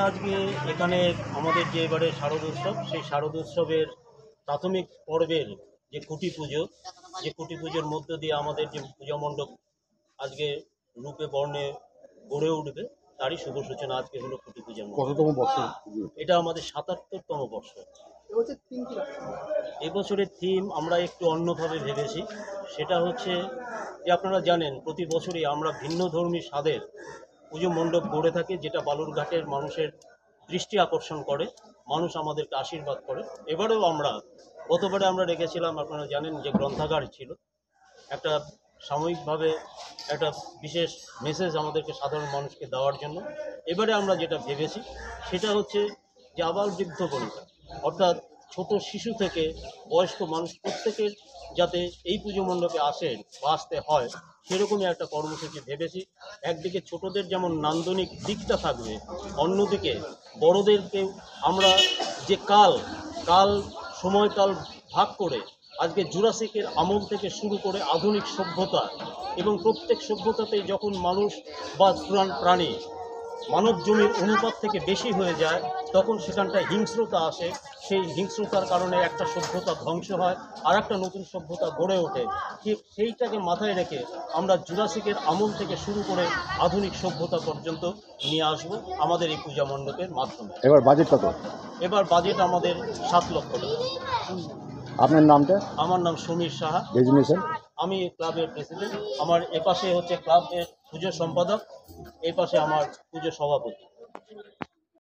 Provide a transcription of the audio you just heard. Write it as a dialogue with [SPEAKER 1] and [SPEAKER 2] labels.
[SPEAKER 1] আজকে এখানে আমাদের যে এবারে শারদোৎসব, সেই শারদোৎসবের প্রাথমিক পর্বের যে খুঁটি পুজো, যে খুঁটি পুজোর মধ্য দিয়ে আমাদের যে পূজা মণ্ডপ আজকে রূপে বর্ণে গড়ে উঠবে, তারই শুভ সূচনা আজকে হলো খুঁটি পূজার মধ্যে।
[SPEAKER 2] কততম বর্ষ?
[SPEAKER 1] এটা আমাদের ৭৭তম বর্ষ। এবছরের থিম আমরা একটু অন্যভাবে ভেবেছি। সেটা হচ্ছে যে আপনারা জানেন প্রতি বছরই আমরা ভিন্নধর্মী স্বাদের পুজো মণ্ডপ গড়ে থাকি, যেটা বালুরঘাটের মানুষের দৃষ্টি আকর্ষণ করে, মানুষ আমাদেরকে আশীর্বাদ করে। এবারেও আমরা গতবারে আমরা রেখেছিলাম, আপনারা জানেন যে গ্রন্থাগার ছিল, একটা সাময়িকভাবে একটা বিশেষ মেসেজ আমাদেরকে সাধারণ মানুষকে দেওয়ার জন্য। এবারে আমরা যেটা ভেবেছি সেটা হচ্ছে যে আবাল বৃদ্ধ বনিতা, অর্থাৎ ছোট শিশু থেকে বয়স্ক মানুষ প্রত্যেকের যাতে এই পুজো মণ্ডপে আসেন বা আসতে হয়, সেরকমই একটা কর্মসূচি ভেবেছি। একদিকে ছোটদের যেমন নান্দনিক দিকটা থাকবে, অন্যদিকে বড়দেরকে আমরা যে কাল কাল সময়কাল ভাগ করে আজকে জুরাসিকের আমল থেকে শুরু করে আধুনিক সভ্যতা, এবং প্রত্যেক সভ্যতাতেই যখন মানুষ বা প্রাণী মানব জমির অনুপাত থেকে বেশি হয়ে যায়, তখন সেখানটায় হিংস্রতা আসে। সেই হিংস্রতার কারণে একটা সভ্যতা ধ্বংস হয়, আর একটা নতুন সভ্যতা গড়ে ওঠে। ঠিক সেইটাকে মাথায় রেখে আমরা জুরাসিকের আমল থেকে শুরু করে আধুনিক সভ্যতা পর্যন্ত নিয়ে আসব আমাদের এই পূজা মণ্ডপের মাধ্যমে।
[SPEAKER 2] এবার বাজেট কত?
[SPEAKER 1] এবার বাজেট আমাদের ৭ লক্ষ টাকা।
[SPEAKER 2] আপনার নামটা?
[SPEAKER 1] আমার নাম সমীর সাহা,
[SPEAKER 2] ডেজিগনেশন?
[SPEAKER 1] আমি ক্লাবের প্রেসিডেন্ট। আমার এপাশে হচ্ছে ক্লাবের পুজো সম্পাদক, এই পাশে আমার পুজো সভাপতি।